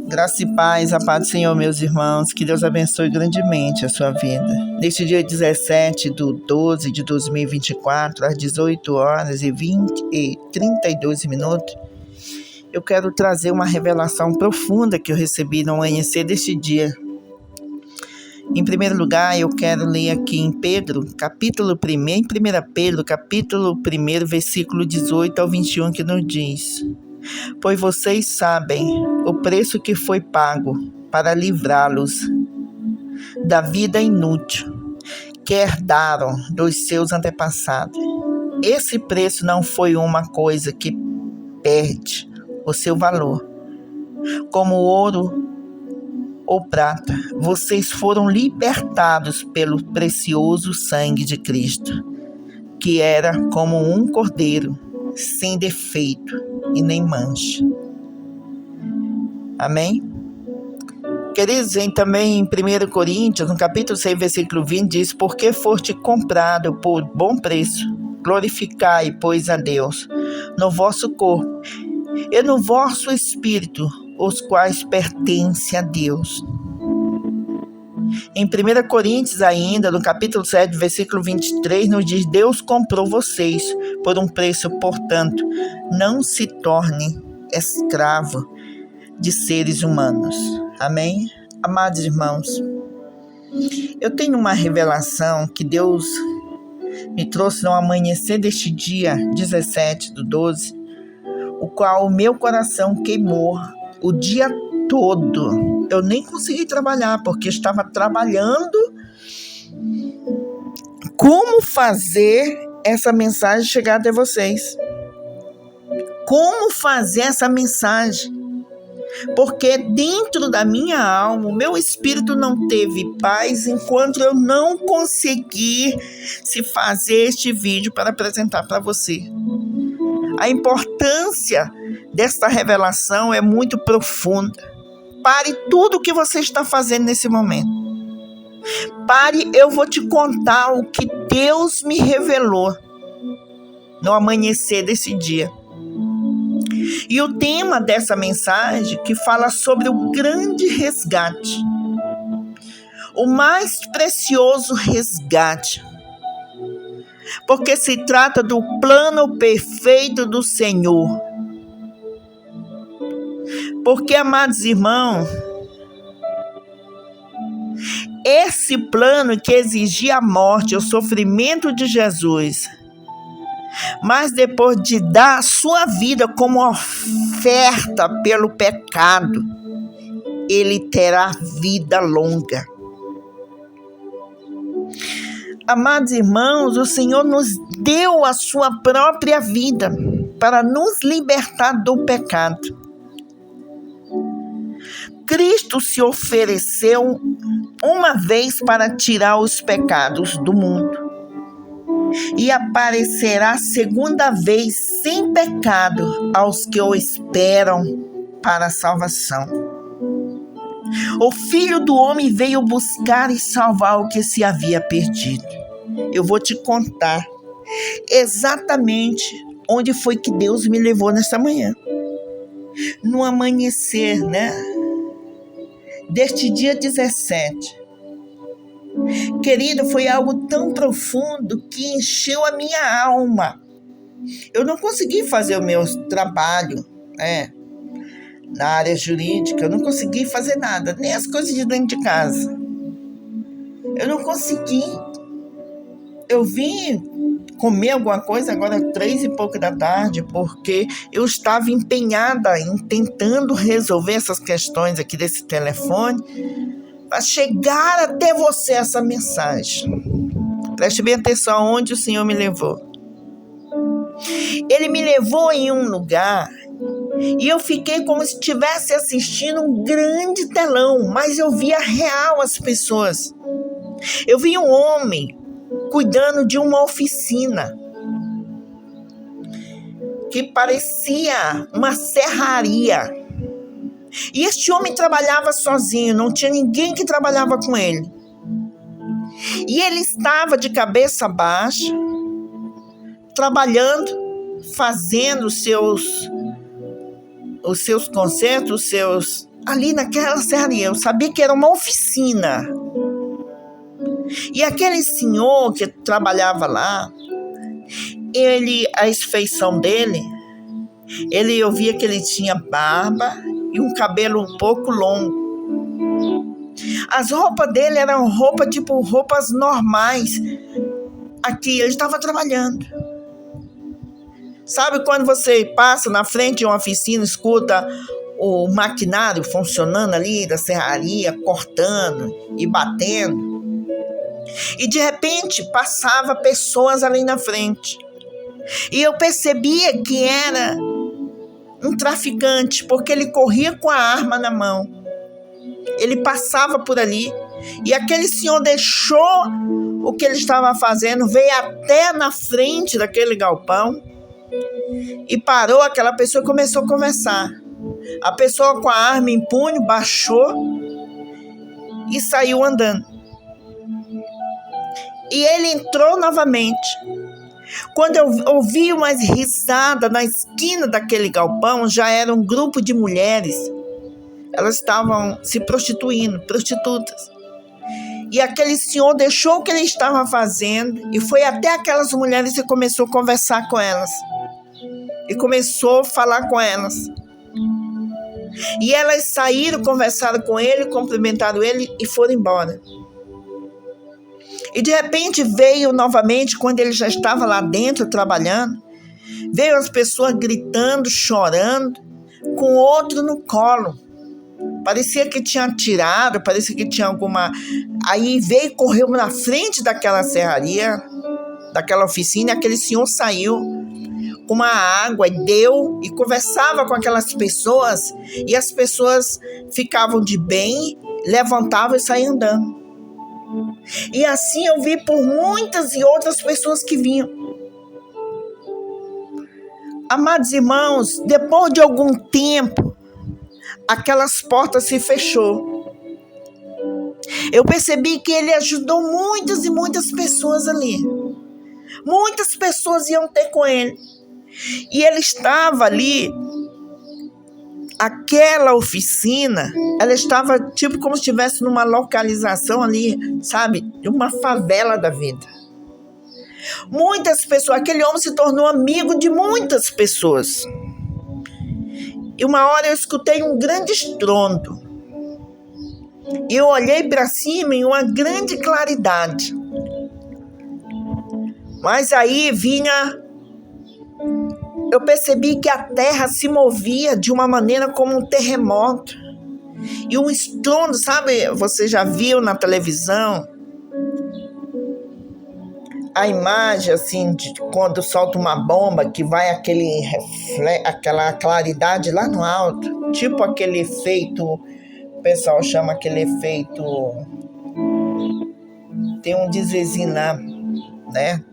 Graça e paz, a paz do Senhor, meus irmãos, que Deus abençoe grandemente a sua vida. Neste dia 17/12 de 2024, às 18 horas e 32 minutos, eu quero trazer uma revelação profunda que eu recebi no amanhecer deste dia. Em primeiro lugar, eu quero ler aqui em Pedro, capítulo 1, em 1 Pedro, capítulo 1, versículo 18 ao 21, que nos diz: Pois vocês sabem o preço que foi pago para livrá-los da vida inútil que herdaram dos seus antepassados. Esse preço não foi uma coisa que perde o seu valor, como ouro ou prata. Vocês foram libertados pelo precioso sangue de Cristo, que era como um cordeiro, sem defeito e nem mancha. Amém? Queridos, também em 1 Coríntios, no capítulo 6, versículo 20, diz: Porque foste comprado por bom preço, glorificai, pois, a Deus no vosso corpo e no vosso espírito, os quais pertencem a Deus. Em 1 Coríntios ainda, no capítulo 7, versículo 23, nos diz: Deus comprou vocês por um preço, portanto, não se torne escravo de seres humanos. Amém? Amados irmãos, eu tenho uma revelação que Deus me trouxe no amanhecer deste dia 17/12, o qual o meu coração queimou o dia todo. Eu nem consegui trabalhar, porque estava trabalhando como fazer essa mensagem chegar até vocês. Como fazer essa mensagem? Porque dentro da minha alma, o meu espírito não teve paz enquanto eu não consegui se fazer este vídeo para apresentar para você. A importância desta revelação é muito profunda. Pare tudo o que você está fazendo nesse momento. Pare, eu vou te contar o que Deus me revelou no amanhecer desse dia. E o tema dessa mensagem que fala sobre o grande resgate, o mais precioso resgate, porque se trata do plano perfeito do Senhor. Porque, amados irmãos, esse plano que exigia a morte, o sofrimento de Jesus, mas depois de dar a sua vida como oferta pelo pecado, ele terá vida longa. Amados irmãos, o Senhor nos deu a sua própria vida para nos libertar do pecado. Cristo se ofereceu uma vez para tirar os pecados do mundo e aparecerá segunda vez sem pecado aos que o esperam para a salvação. O Filho do Homem veio buscar e salvar o que se havia perdido. Eu vou te contar exatamente onde foi que Deus me levou nesta manhã. No amanhecer, deste dia 17. Querido, foi algo tão profundo que encheu a minha alma. Eu não consegui fazer o meu trabalho, na área jurídica. Eu não consegui fazer nada, nem as coisas de dentro de casa. Eu não consegui. Eu vim comer alguma coisa agora 3 e pouco da tarde, porque eu estava empenhada em tentando resolver essas questões aqui desse telefone, para chegar até você essa mensagem. Preste bem atenção onde o Senhor me levou. Ele me levou em um lugar e eu fiquei como se estivesse assistindo um grande telão, mas eu via real as pessoas. Eu vi um homem cuidando de uma oficina que parecia uma serraria. E este homem trabalhava sozinho, não tinha ninguém que trabalhava com ele. E ele estava de cabeça baixa, trabalhando, fazendo os seus concertos, os seus ali naquela serraria. Eu sabia que era uma oficina. E aquele senhor que trabalhava lá, a feição dele, eu via que ele tinha barba e um cabelo um pouco longo. As roupas dele eram roupas normais. Aqui, ele estava trabalhando. Sabe quando você passa na frente de uma oficina, escuta o maquinário funcionando ali da serraria, cortando e batendo? E de repente passava pessoas ali na frente. E eu percebia que era um traficante, porque ele corria com a arma na mão. Ele passava por ali e aquele senhor deixou o que ele estava fazendo, veio até na frente daquele galpão e parou aquela pessoa e começou a conversar. A pessoa com a arma em punho baixou e saiu andando. E ele entrou novamente. Quando eu ouvi umas risadas na esquina daquele galpão, já era um grupo de mulheres. Elas estavam se prostituindo, prostitutas. E aquele senhor deixou o que ele estava fazendo e foi até aquelas mulheres e começou a conversar com elas. E começou a falar com elas. E elas saíram, conversaram com ele, cumprimentaram ele e foram embora. E de repente veio novamente, quando ele já estava lá dentro trabalhando, veio as pessoas gritando, chorando, com outro no colo. Parecia que tinha atirado, parecia que tinha alguma... Aí veio e correu na frente daquela serraria, daquela oficina, e aquele senhor saiu com uma água e deu e conversava com aquelas pessoas, e as pessoas ficavam de bem, levantavam e saíam andando. E assim eu vi por muitas e outras pessoas que vinham. Amados irmãos, depois de algum tempo, aquelas portas se fechou. Eu percebi que ele ajudou muitas e muitas pessoas ali. Muitas pessoas iam ter com ele. E ele estava ali, aquela oficina, ela estava tipo como se estivesse numa localização ali, sabe, de uma favela da vida. Muitas pessoas, aquele homem se tornou amigo de muitas pessoas. E uma hora eu escutei um grande estrondo. E eu olhei para cima em uma grande claridade. Mas aí eu percebi que a terra se movia de uma maneira como um terremoto. E um estrondo, sabe? Você já viu na televisão a imagem assim de quando solta uma bomba que vai aquela claridade lá no alto, tipo aquele efeito, o pessoal chama aquele efeito, tem um dizezinho lá, né,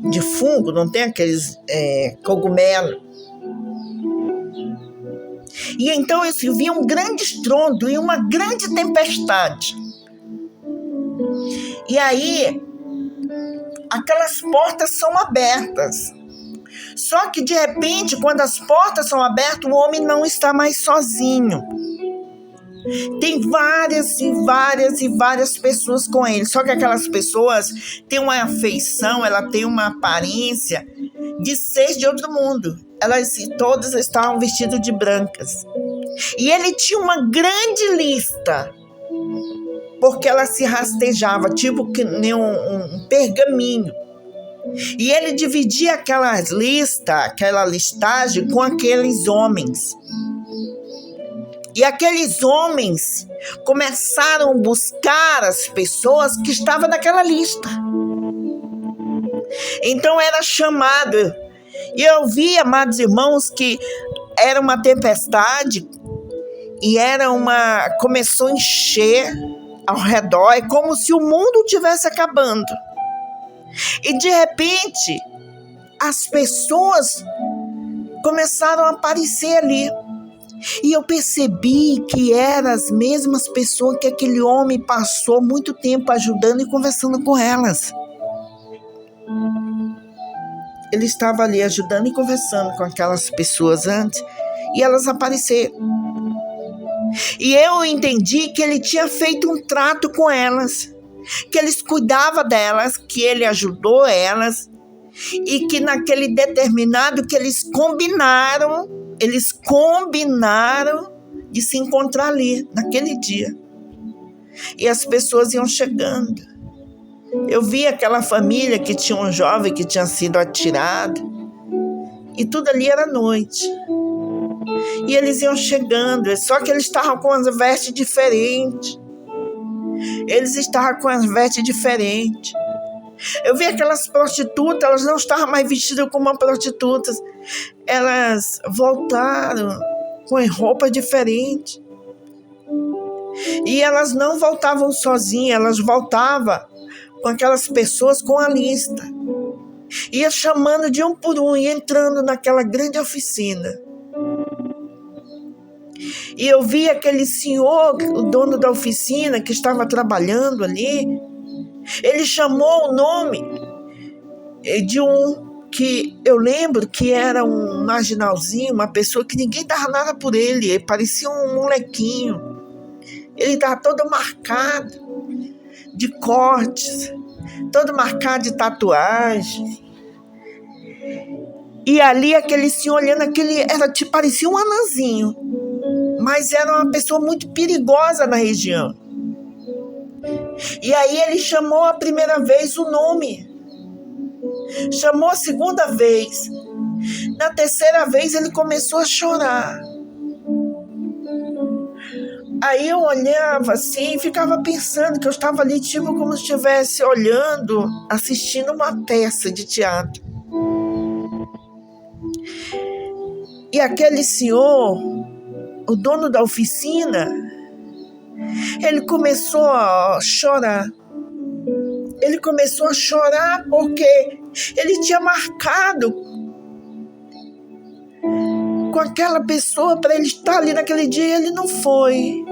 de fungo, não tem aqueles cogumelo. E então eu vi um grande estrondo e uma grande tempestade. E aí aquelas portas são abertas. Só que de repente, quando as portas são abertas, o homem não está mais sozinho. Tem várias e várias e várias pessoas com ele. Só que aquelas pessoas têm uma afeição, ela tem uma aparência de ser de outro mundo. Elas todas estavam vestidas de brancas. E ele tinha uma grande lista, porque ela se rastejava, tipo que nem um pergaminho. E ele dividia aquela listagem com aqueles homens. E aqueles homens começaram a buscar as pessoas que estavam naquela lista. Então era chamado. E eu vi, amados irmãos, que era uma tempestade e começou a encher ao redor, é como se o mundo estivesse acabando. E de repente, as pessoas começaram a aparecer ali. E eu percebi que eram as mesmas pessoas que aquele homem passou muito tempo ajudando e conversando com elas. Ele estava ali ajudando e conversando com aquelas pessoas antes, e elas apareceram. E eu entendi que ele tinha feito um trato com elas, que eles cuidavam delas, que ele ajudou elas, e que naquele determinado que eles combinaram de se encontrar ali, naquele dia. E as pessoas iam chegando. Eu vi aquela família que tinha um jovem que tinha sido atirado, e tudo ali era noite. E eles iam chegando, só que eles estavam com as vestes diferentes. Eu vi aquelas prostitutas, elas não estavam mais vestidas como prostitutas. Elas voltaram com roupa diferente. E elas não voltavam sozinhas, elas voltavam com aquelas pessoas com a lista. Ia chamando de um por um e entrando naquela grande oficina. E eu vi aquele senhor, o dono da oficina, que estava trabalhando ali. Ele chamou o nome de um que eu lembro que era um marginalzinho, uma pessoa que ninguém dava nada por ele. Ele parecia um molequinho. Ele estava todo marcado de cortes, todo marcado de tatuagem. E ali aquele senhor olhando, parecia um anãzinho, mas era uma pessoa muito perigosa na região. E aí ele chamou a primeira vez o nome, chamou a segunda vez, na terceira vez ele começou a chorar. Aí eu olhava assim e ficava pensando que eu estava ali tipo como se estivesse olhando, assistindo uma peça de teatro. E aquele senhor, o dono da oficina, ele começou a chorar. Ele começou a chorar porque ele tinha marcado com aquela pessoa para ele estar ali naquele dia e ele não foi.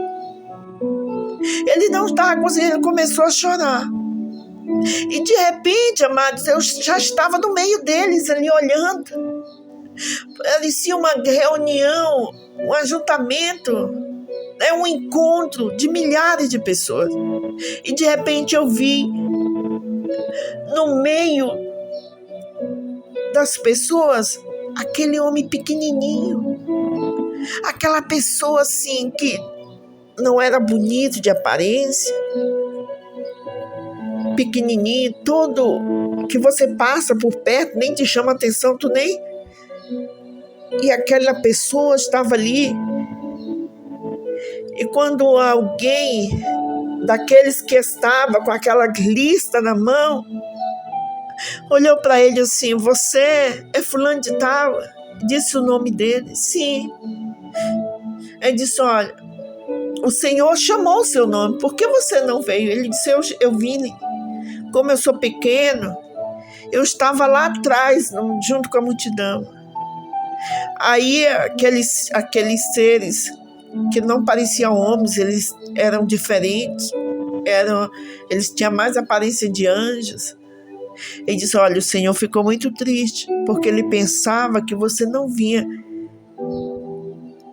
Ele não estava conseguindo, ele começou a chorar. E de repente, amados, eu já estava no meio deles ali olhando. Parecia uma reunião, um ajuntamento, um encontro de milhares de pessoas. E de repente eu vi no meio das pessoas aquele homem pequenininho, aquela pessoa assim que não era bonito de aparência, pequenininho, todo que você passa por perto, nem te chama atenção, tu nem... E aquela pessoa estava ali. E quando alguém daqueles que estava com aquela lista na mão olhou para ele assim: você é fulano de tal? Disse o nome dele. Sim. Ele disse: olha, o Senhor chamou o seu nome, por que você não veio? Ele disse: eu vim. Como eu sou pequeno, eu estava lá atrás, junto com a multidão. Aí aqueles seres que não pareciam homens, eles eram diferentes, eles tinham mais aparência de anjos. Ele disse: olha, o Senhor ficou muito triste, porque ele pensava que você não vinha.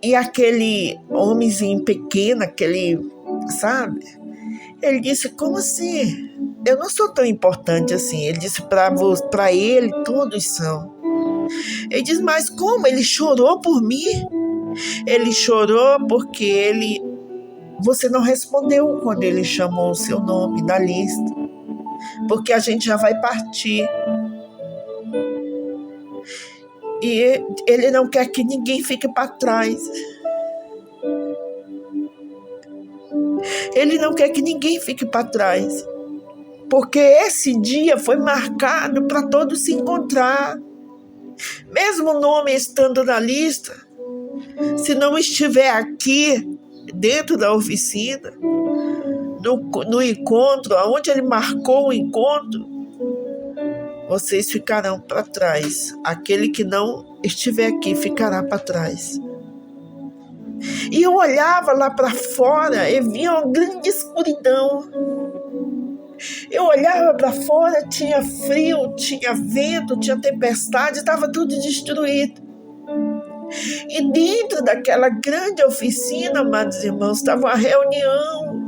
E aquele homenzinho pequeno, sabe? Ele disse: como assim? Eu não sou tão importante assim. Ele disse: para ele, todos são. Ele diz: mas como? Ele chorou por mim? Ele chorou porque você não respondeu quando ele chamou o seu nome na lista. Porque a gente já vai partir. E ele não quer que ninguém fique para trás. Ele não quer que ninguém fique para trás. Porque esse dia foi marcado para todos se encontrar. Mesmo o nome estando na lista, se não estiver aqui, dentro da oficina, no encontro, onde ele marcou o encontro, vocês ficarão para trás. Aquele que não estiver aqui ficará para trás. E eu olhava lá para fora e via uma grande escuridão. Eu olhava para fora, tinha frio, tinha vento, tinha tempestade, estava tudo destruído. E dentro daquela grande oficina, amados irmãos, estava uma reunião.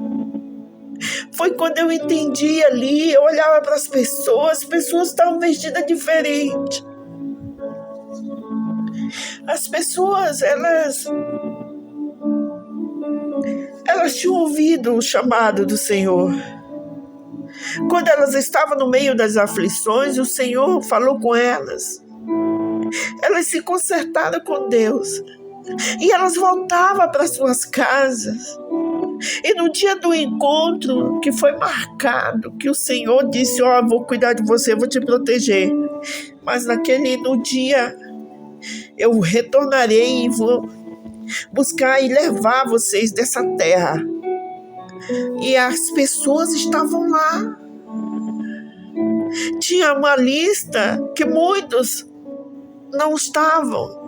Foi quando eu entendi ali, eu olhava para as pessoas estavam vestidas diferente. As pessoas, elas tinham ouvido o chamado do Senhor. Quando elas estavam no meio das aflições, o Senhor falou com elas. Elas se consertaram com Deus. E elas voltavam para suas casas. E no dia do encontro, que foi marcado, que o Senhor disse, vou cuidar de você, vou te proteger. Mas no dia, eu retornarei e vou buscar e levar vocês dessa terra. E as pessoas estavam lá. Tinha uma lista que muitos não estavam.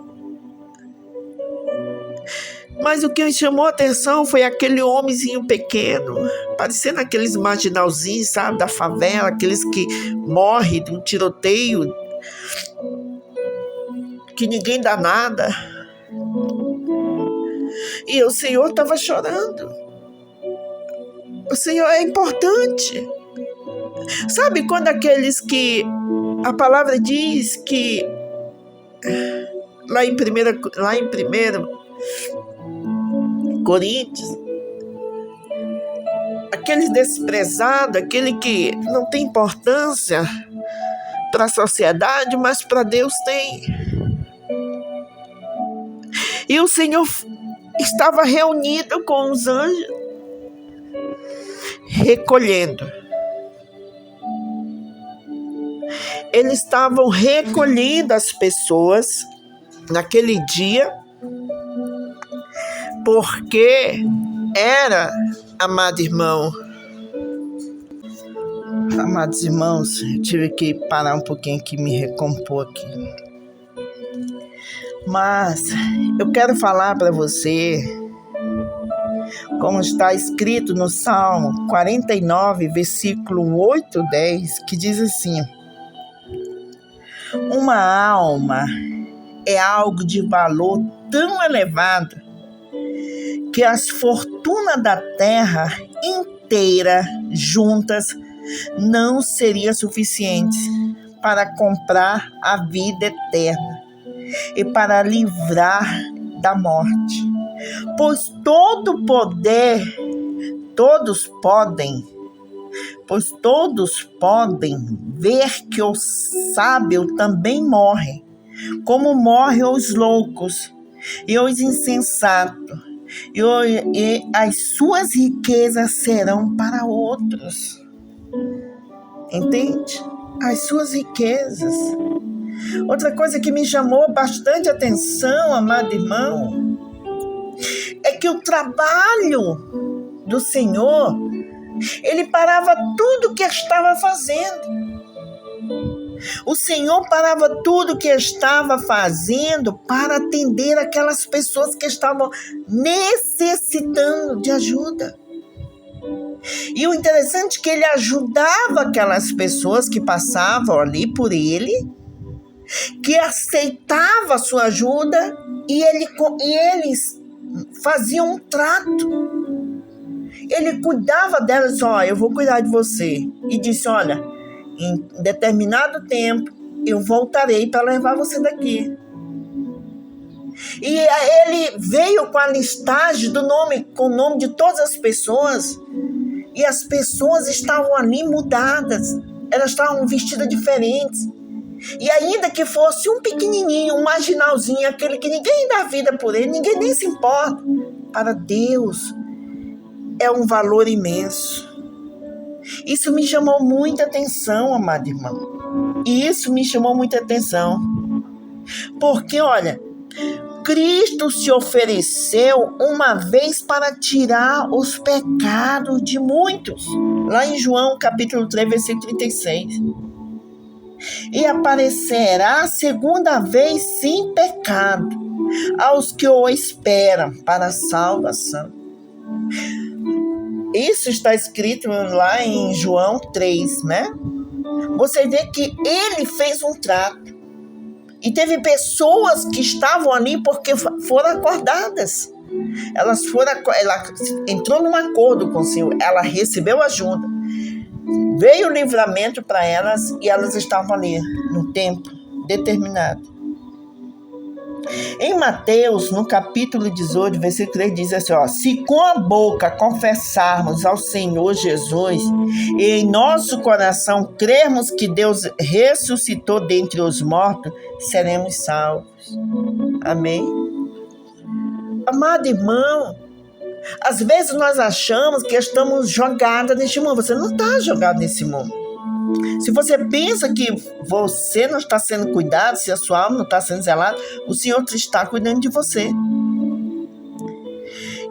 Mas o que me chamou a atenção foi aquele homenzinho pequeno, parecendo aqueles marginalzinhos, sabe, da favela, aqueles que morrem de um tiroteio, que ninguém dá nada. E o Senhor estava chorando. O Senhor é importante. Sabe quando aqueles que a palavra diz que lá em 1 Coríntios, aquele desprezado, aquele que não tem importância para a sociedade, mas para Deus tem. E o Senhor estava reunido com os anjos, recolhendo. Eles estavam recolhendo as pessoas naquele dia, porque era, amados irmãos, eu tive que parar um pouquinho aqui, me recompor aqui. Mas eu quero falar para você, como está escrito no Salmo 49, versículo 8 e 10, que diz assim: uma alma é algo de valor tão elevado que as fortunas da terra inteira juntas não seriam suficientes para comprar a vida eterna e para livrar da morte. Pois todos podem ver que o sábio também morre, como morrem os loucos e os insensatos, e as suas riquezas serão para outros. Entende? As suas riquezas. Outra coisa que me chamou bastante atenção, amado irmão, é que o trabalho do Senhor, ele parava tudo que estava fazendo. O Senhor parava tudo que estava fazendo para atender aquelas pessoas que estavam necessitando de ajuda. E o interessante é que ele ajudava aquelas pessoas que passavam ali por ele, que aceitavam a sua ajuda, e eles faziam um trato. Ele cuidava delas, eu vou cuidar de você. E disse, olha, em determinado tempo eu voltarei para levar você daqui. E ele veio com a listagem com o nome de todas as pessoas, e as pessoas estavam ali mudadas, elas estavam vestidas diferentes. E ainda que fosse um pequenininho, um marginalzinho, aquele que ninguém dá vida por ele, ninguém nem se importa, para Deus é um valor imenso. Isso me chamou muita atenção, amado irmão. Isso me chamou muita atenção. Porque, olha, Cristo se ofereceu uma vez para tirar os pecados de muitos. Lá em João, capítulo 3, versículo 36. E aparecerá segunda vez sem pecado aos que o esperam para a salvação. Isso está escrito lá em João 3, né? Você vê que ele fez um trato. E teve pessoas que estavam ali porque foram acordadas. Ela entrou num acordo com o Senhor, ela recebeu ajuda. Veio o livramento para elas e elas estavam ali no tempo determinado. Em Mateus, no capítulo 18, versículo 3, diz assim, se com a boca confessarmos ao Senhor Jesus e em nosso coração crermos que Deus ressuscitou dentre os mortos, seremos salvos. Amém? Amado irmão, às vezes nós achamos que estamos jogados neste mundo. Você não está jogado nesse mundo. Se você pensa que você não está sendo cuidado, se a sua alma não está sendo zelada, o Senhor está cuidando de você.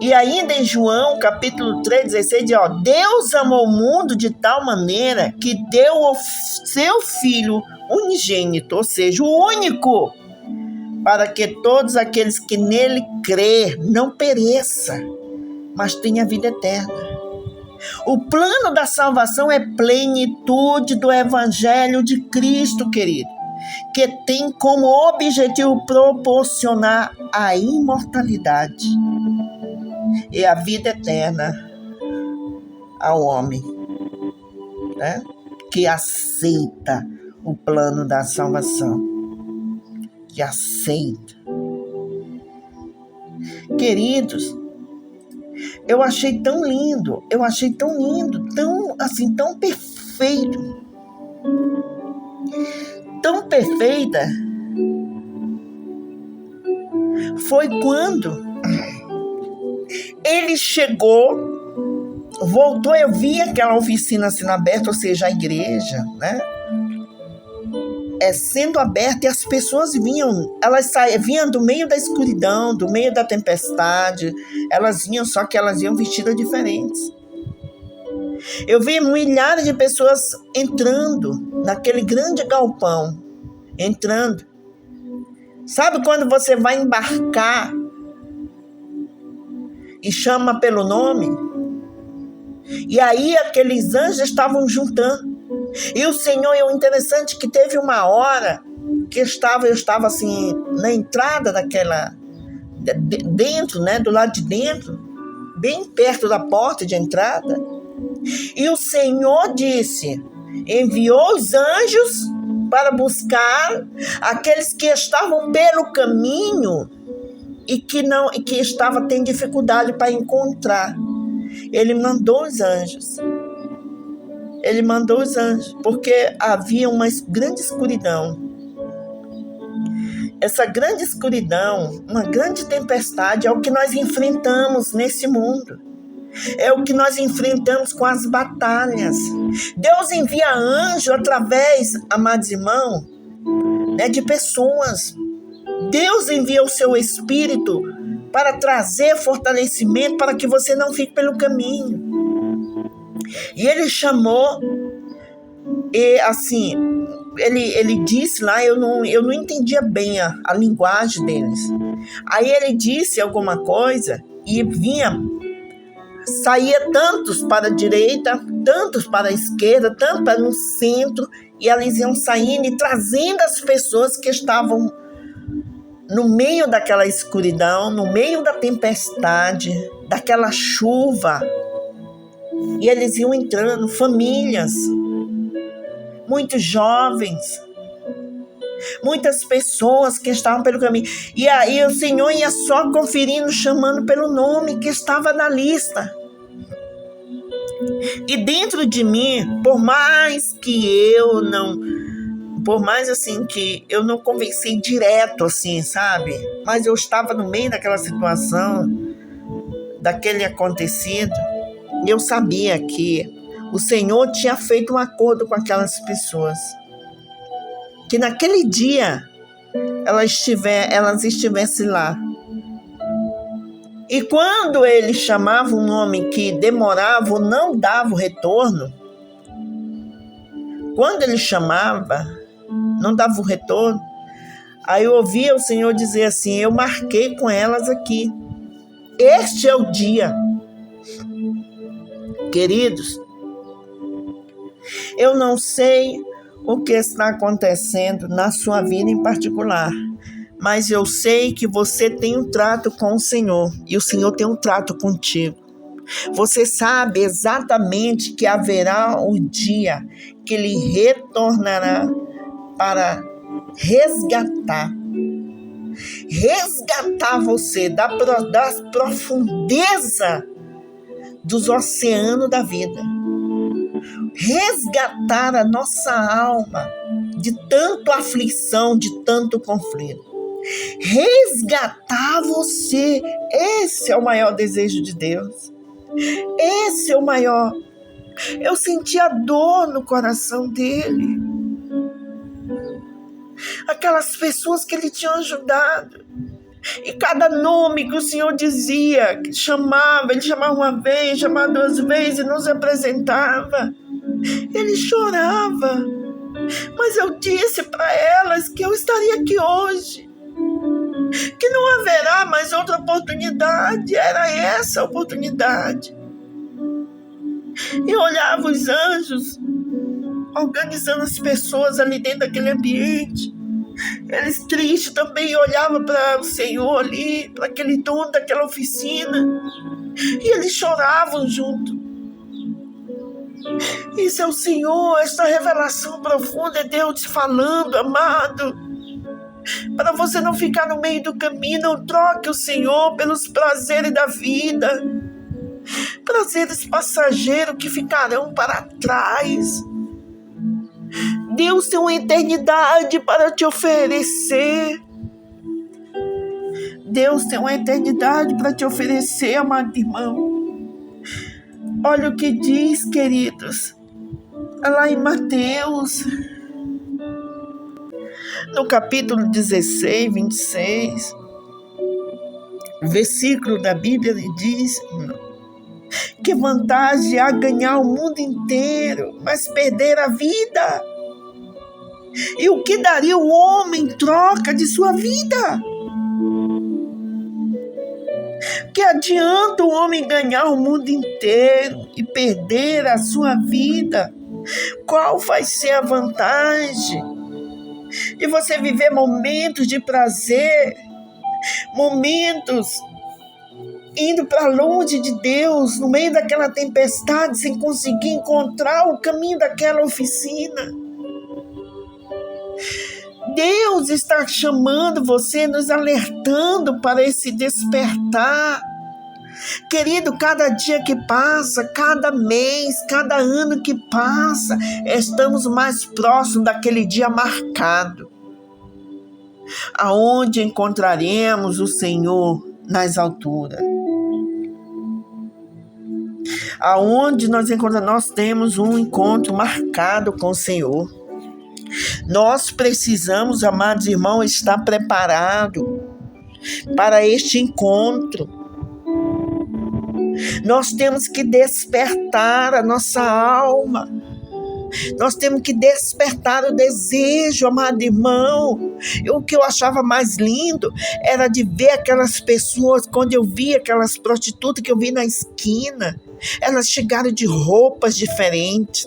E ainda em João, capítulo 3,16, diz, Deus amou o mundo de tal maneira que deu o seu Filho unigênito, ou seja, o único, para que todos aqueles que nele crêem não pereçam, mas tenham a vida eterna. O plano da salvação é plenitude do Evangelho de Cristo, querido, que tem como objetivo proporcionar a imortalidade e a vida eterna ao homem, né? Que aceita o plano da salvação, que aceita. Queridos, eu achei tão lindo, tão perfeito, tão perfeita, foi quando ele chegou, voltou, eu vi aquela oficina sendo aberta, ou seja, a igreja, né? Sendo aberta, e as pessoas vinham do meio da escuridão, do meio da tempestade, elas vinham, só que elas iam vestidas diferentes. Eu vi milhares de pessoas entrando naquele grande galpão, entrando. Sabe quando você vai embarcar e chama pelo nome? E aí aqueles anjos estavam juntando. E o Senhor, é o interessante que teve uma hora que eu estava assim, na entrada daquela, dentro, né, do lado de dentro, bem perto da porta de entrada. E o Senhor enviou os anjos para buscar aqueles que estavam pelo caminho e que estavam tendo dificuldade para encontrar. Ele mandou os anjos. Porque havia uma grande escuridão. Essa grande escuridão, uma grande tempestade, é o que nós enfrentamos nesse mundo. É o que nós enfrentamos com as batalhas. Deus envia anjo através, amados irmãos, né, de pessoas. Deus envia o seu Espírito para trazer fortalecimento para que você não fique pelo caminho. E ele chamou, e assim, ele disse lá, eu não entendia bem a linguagem deles. Aí ele disse alguma coisa e saía tantos para a direita, tantos para a esquerda, tantos para o centro, e eles iam saindo e trazendo as pessoas que estavam no meio daquela escuridão, no meio da tempestade, daquela chuva. E eles iam entrando, famílias, muitos jovens, muitas pessoas que estavam pelo caminho. E aí o Senhor ia só conferindo, chamando pelo nome que estava na lista. E dentro de mim, por mais assim que eu não conversei direto assim, sabe? Mas eu estava no meio daquela situação, daquele acontecido. E eu sabia que o Senhor tinha feito um acordo com aquelas pessoas. Que naquele dia elas estivessem lá. E quando ele chamava um nome que demorava ou não dava o retorno, quando ele chamava, não dava o retorno, aí eu ouvia o Senhor dizer assim, eu marquei com elas aqui. Este é o dia. Queridos, eu não sei o que está acontecendo na sua vida em particular. Mas eu sei que você tem um trato com o Senhor e o Senhor tem um trato contigo. Você sabe exatamente que haverá um dia que Ele retornará para resgatar você da profundeza dos oceanos da vida. Resgatar a nossa alma de tanta aflição, de tanto conflito. Resgatar você. Esse é o maior desejo de Deus. Esse é o maior. Eu senti a dor no coração dele. Aquelas pessoas que ele tinha ajudado. E cada nome que o Senhor dizia, que chamava, ele chamava uma vez, chamava duas vezes e nos apresentava. Ele chorava. Mas eu disse para elas que eu estaria aqui hoje. Que não haverá mais outra oportunidade. Era essa a oportunidade. E olhava os anjos organizando as pessoas ali dentro daquele ambiente. Eles tristes também olhavam para o Senhor ali, para aquele dono daquela oficina. E eles choravam junto. Isso é o Senhor, esta revelação profunda é Deus te falando, amado. Para você não ficar no meio do caminho, não troque o Senhor pelos prazeres da vida. Prazeres passageiros que ficarão para trás. Deus tem uma eternidade para te oferecer. Deus tem uma eternidade para te oferecer, amado irmão. Olha o que diz, queridos, lá em Mateus, no capítulo 16, 26, versículo da Bíblia diz: que vantagem há ganhar o mundo inteiro, mas perder a vida? E o que daria o homem em troca de sua vida? Que adianta o homem ganhar o mundo inteiro e perder a sua vida? Qual vai ser a vantagem de você viver momentos de prazer, momentos indo para longe de Deus, no meio daquela tempestade, sem conseguir encontrar o caminho daquela oficina? Deus está chamando você, nos alertando para esse despertar. Querido, cada dia que passa, cada mês, cada ano que passa, estamos mais próximos daquele dia marcado, aonde encontraremos o Senhor nas alturas. Aonde nós temos um encontro marcado com o Senhor. Nós precisamos, amados irmãos, estar preparados para este encontro. Nós temos que despertar a nossa alma. Nós temos que despertar o desejo, amado irmão. O que eu achava mais lindo era de ver aquelas pessoas, quando eu vi aquelas prostitutas que eu vi na esquina, elas chegaram de roupas diferentes.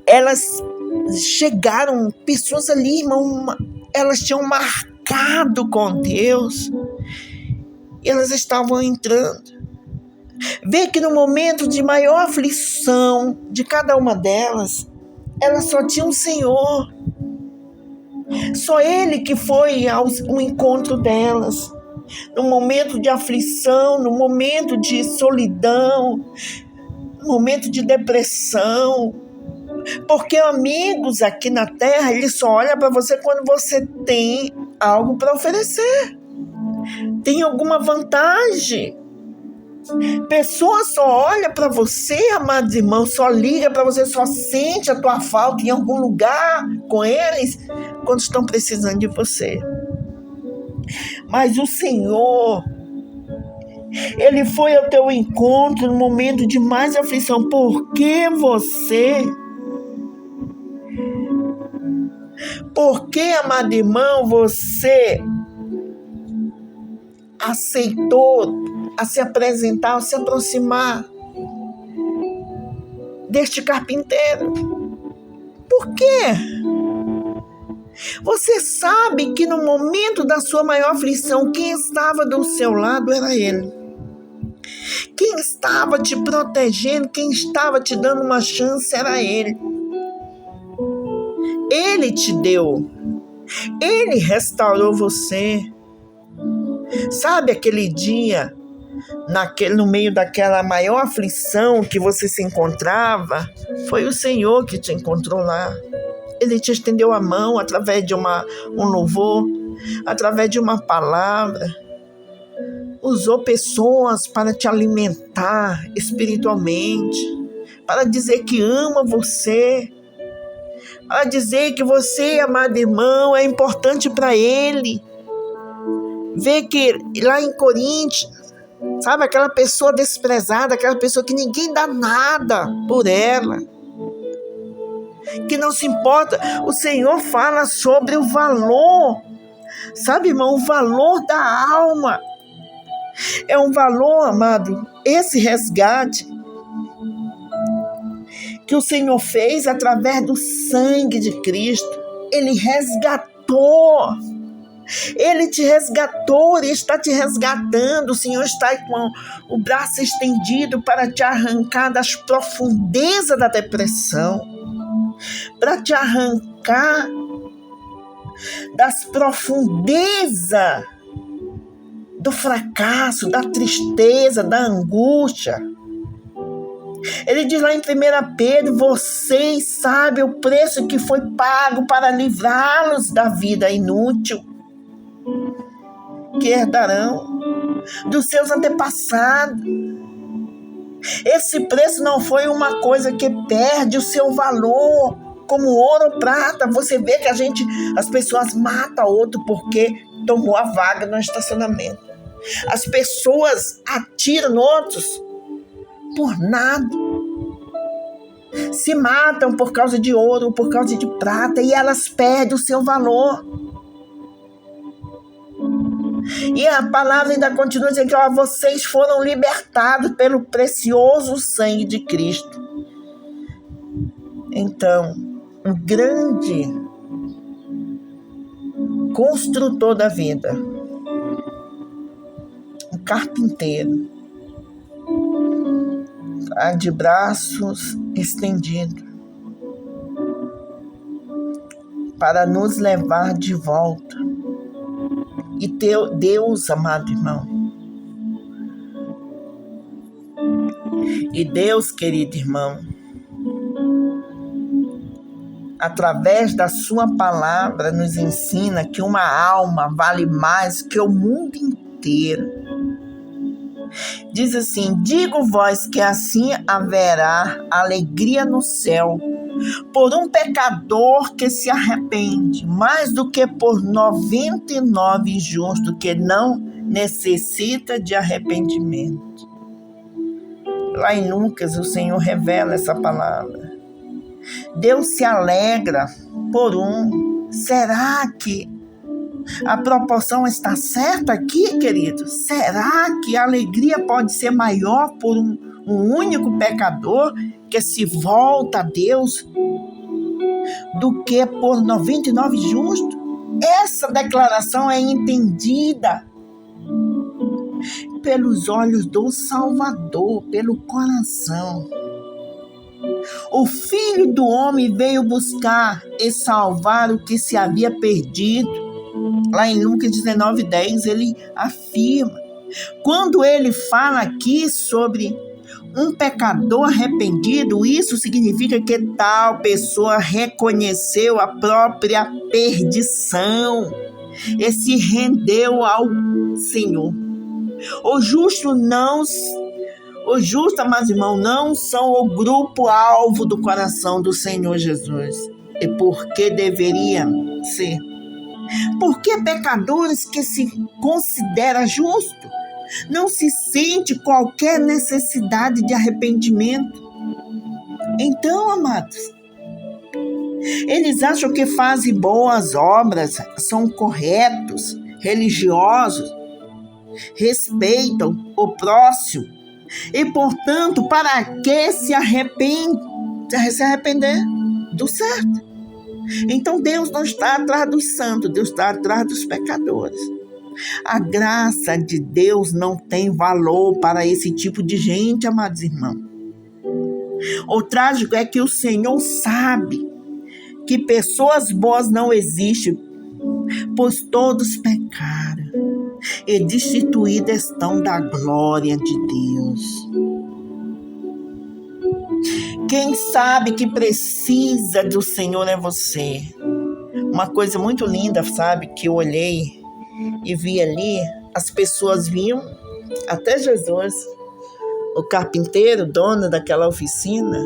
Elas chegaram, pessoas ali, irmão, elas tinham marcado com Deus. E elas estavam entrando. Vê que no momento de maior aflição de cada uma delas, elas só tinham o Senhor. Só Ele que foi ao encontro delas. No momento de aflição, no momento de solidão, no momento de depressão. Porque amigos aqui na terra, eles só olham para você quando você tem algo para oferecer. Tem alguma vantagem. Pessoas só olham para você, amados irmãos, só liga para você, só sente a tua falta em algum lugar com eles quando estão precisando de você. Mas o Senhor, Ele foi ao teu encontro no momento de mais aflição. Porque amado irmão, você aceitou a se apresentar, a se aproximar deste carpinteiro? Por quê? Você sabe que no momento da sua maior aflição, quem estava do seu lado era Ele. Quem estava te protegendo, quem estava te dando uma chance era Ele. Ele te deu. Ele restaurou você. Sabe aquele dia, no meio daquela maior aflição que você se encontrava? Foi o Senhor que te encontrou lá. Ele te estendeu a mão através de um louvor, através de uma palavra. Usou pessoas para te alimentar espiritualmente, para dizer que ama você, para dizer que você, amado irmão, é importante para Ele. Vê que lá em Coríntios, sabe, aquela pessoa desprezada, aquela pessoa que ninguém dá nada por ela, que não se importa. O Senhor fala sobre o valor, sabe, irmão, o valor da alma. É um valor, amado, esse resgate que o Senhor fez através do sangue de Cristo. Ele resgatou. Ele te resgatou, Ele está te resgatando. O Senhor está com o braço estendido para te arrancar das profundezas da depressão, para te arrancar das profundezas do fracasso, da tristeza, da angústia. Ele diz lá em 1 Pedro, vocês sabem o preço que foi pago para livrá-los da vida inútil que herdarão dos seus antepassados. Esse preço não foi uma coisa que perde o seu valor, como ouro ou prata. Você vê que as pessoas matam outro porque tomou a vaga no estacionamento. As pessoas atiram nos outros por nada. Se matam por causa de ouro, por causa de prata, e elas perdem o seu valor. E a palavra ainda continua dizendo que vocês foram libertados pelo precioso sangue de Cristo. Então, um grande construtor da vida, um carpinteiro, de braços estendidos, para nos levar de volta. E Deus, amado irmão, e Deus, querido irmão, através da sua palavra, nos ensina que uma alma vale mais que o mundo inteiro. Diz assim, digo-vos que assim haverá alegria no céu por um pecador que se arrepende, mais do que por 99 justos que não necessita de arrependimento. Lá em Lucas, o Senhor revela essa palavra. Deus se alegra por um. Será que a proporção está certa aqui, querido? Será que a alegria pode ser maior por um único pecador que se volta a Deus do que por 99 justos? Essa declaração é entendida pelos olhos do Salvador, pelo coração. O Filho do Homem veio buscar e salvar o que se havia perdido. Lá em Lucas 19:10, ele afirma. Quando ele fala aqui sobre um pecador arrependido, isso significa que tal pessoa reconheceu a própria perdição e se rendeu ao Senhor. Os justos, amados irmãos, não são o grupo-alvo do coração do Senhor Jesus. E por que deveriam ser? Porque pecadores que se consideram justos não se sente qualquer necessidade de arrependimento. Então, amados, eles acham que fazem boas obras, são corretos, religiosos, respeitam o próximo e, portanto, para que se arrepender do certo? Então Deus não está atrás dos santos, Deus está atrás dos pecadores. A graça de Deus não tem valor para esse tipo de gente, amados irmãos. O trágico é que o Senhor sabe que pessoas boas não existem, pois todos pecaram e destituídos estão da glória de Deus. Quem sabe que precisa do Senhor é você. Uma coisa muito linda, sabe, que eu olhei e vi ali, as pessoas vinham até Jesus, o carpinteiro, dono daquela oficina,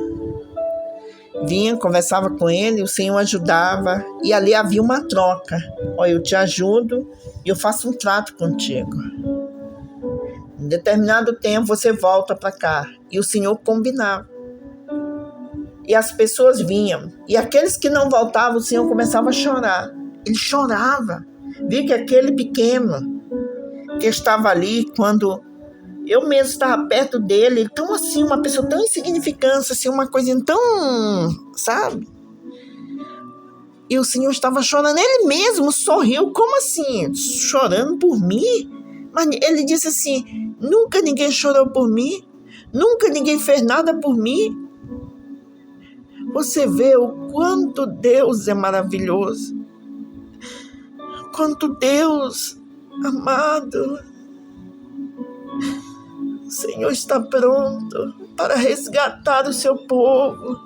vinha, conversava com ele, o Senhor ajudava, e ali havia uma troca. Olha, eu te ajudo e eu faço um trato contigo. Em determinado tempo você volta para cá. E o Senhor combinava. E as pessoas vinham. E aqueles que não voltavam, o Senhor começava a chorar. Ele chorava. Vi que aquele pequeno que estava ali, quando eu mesmo estava perto dele, tão assim, uma pessoa tão insignificante, assim, uma coisa tão, sabe? E o Senhor estava chorando, ele mesmo sorriu, como assim? Chorando por mim? Mas ele disse assim, nunca ninguém chorou por mim, nunca ninguém fez nada por mim. Você vê o quanto Deus é maravilhoso, quanto Deus, amado, o Senhor está pronto para resgatar o seu povo.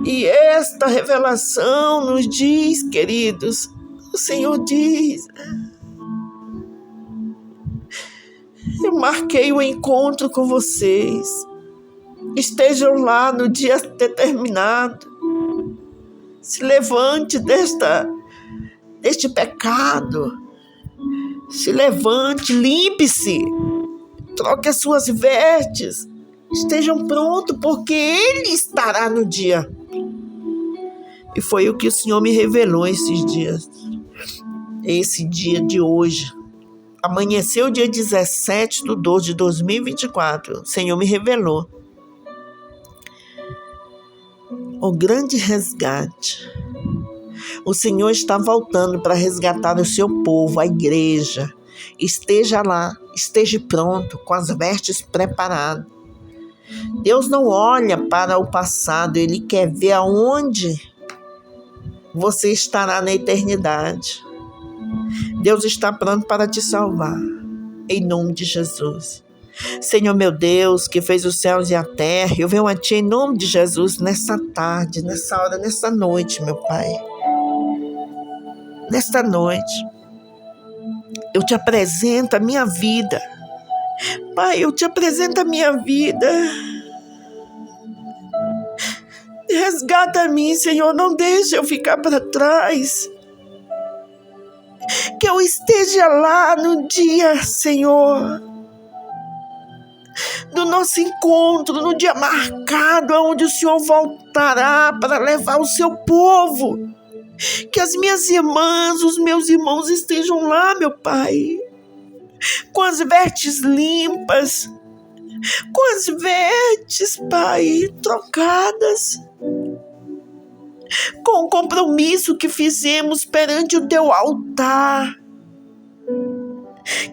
E esta revelação nos diz, queridos, o Senhor diz, eu marquei o encontro com vocês, estejam lá no dia determinado, se levante deste pecado, se levante, limpe-se, troque as suas vestes, estejam prontos, porque Ele estará no dia. E foi o que o Senhor me revelou esses dias, esse dia de hoje. Amanheceu o dia 17/12/2024, o Senhor me revelou o grande resgate. O Senhor está voltando para resgatar o seu povo, a igreja. Esteja lá, esteja pronto, com as vestes preparadas. Deus não olha para o passado, Ele quer ver aonde você estará na eternidade. Deus está pronto para te salvar, em nome de Jesus. Senhor meu Deus, que fez os céus e a terra, eu venho a Ti em nome de Jesus, nessa tarde, nessa hora, nessa noite, meu Pai. Nesta noite, eu te apresento a minha vida. Pai, eu te apresento a minha vida. Resgata-me, Senhor, não deixe eu ficar para trás. Que eu esteja lá no dia, Senhor, do nosso encontro, no dia marcado, onde o Senhor voltará para levar o seu povo. Que as minhas irmãs, os meus irmãos estejam lá, meu Pai, com as vestes limpas, com as vestes, Pai, trocadas, com o compromisso que fizemos perante o Teu altar.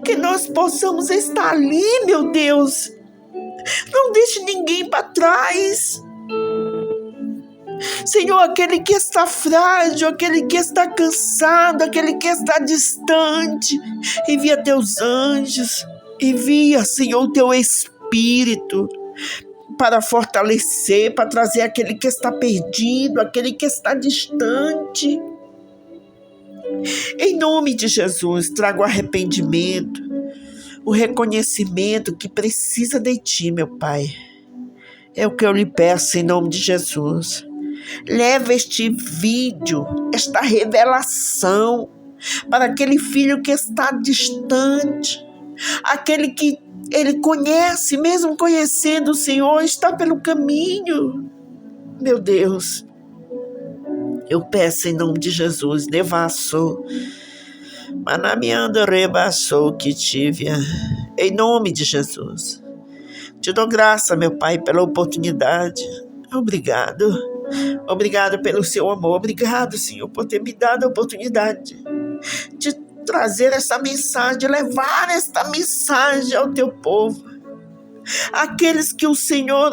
Que nós possamos estar ali, meu Deus. Não deixe ninguém para trás. Senhor, aquele que está frágil, aquele que está cansado, aquele que está distante, envia Teus anjos, envia, Senhor, o Teu Espírito para fortalecer, para trazer aquele que está perdido, aquele que está distante. Em nome de Jesus, traga o arrependimento, o reconhecimento que precisa de Ti, meu Pai. É o que eu lhe peço em nome de Jesus. Leva este vídeo, esta revelação para aquele filho que está distante, aquele que ele conhece, mesmo conhecendo o Senhor, está pelo caminho. Meu Deus, eu peço em nome de Jesus, devassou, manamiando rebassou que tive, em nome de Jesus. Te dou graça, meu Pai, pela oportunidade. Obrigado. Obrigado pelo seu amor. Obrigado, Senhor, por ter me dado a oportunidade de trazer essa mensagem, de levar esta mensagem ao teu povo. Aqueles que o Senhor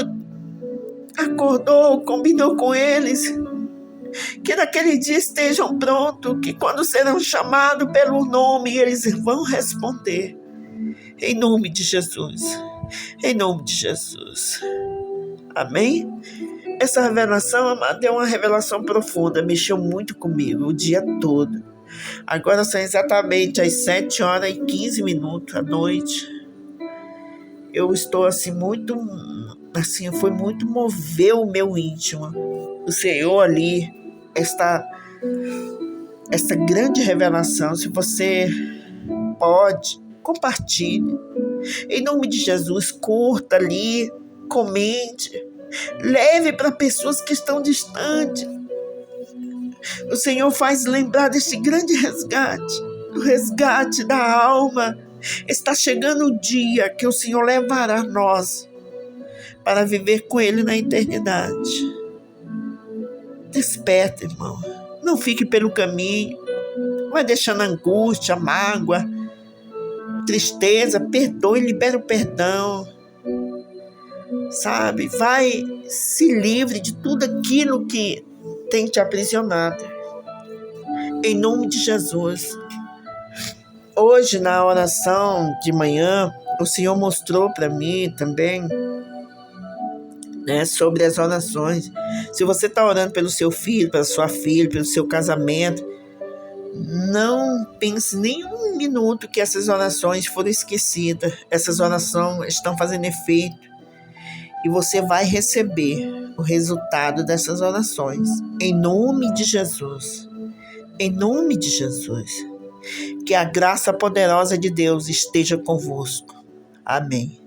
acordou, combinou com eles, que naquele dia estejam prontos, que quando serão chamados pelo nome, eles vão responder. Em nome de Jesus. Em nome de Jesus. Amém? Essa revelação, amada, é uma revelação profunda, mexeu muito comigo o dia todo. Agora são exatamente as 7h15 da noite. Eu estou assim, foi muito mover o meu íntimo. O Senhor ali, esta grande revelação, se você pode, compartilhe. Em nome de Jesus, curta ali, comente, leve para pessoas que estão distantes. O Senhor faz lembrar deste grande resgate, o resgate da alma. Está chegando o dia que o Senhor levará nós para viver com Ele na eternidade. Desperta, irmão. Não fique pelo caminho. Vai deixando angústia, mágoa, tristeza. Perdoe, libera o perdão. Sabe? Vai, se livre de tudo aquilo que tem te aprisionado. Em nome de Jesus. Hoje, na oração de manhã, o Senhor mostrou para mim também, sobre as orações. Se você está orando pelo seu filho, pela sua filha, pelo seu casamento, não pense nem um minuto que essas orações foram esquecidas. Essas orações estão fazendo efeito e você vai receber o resultado dessas orações. Em nome de Jesus. Em nome de Jesus. Que a graça poderosa de Deus esteja convosco. Amém.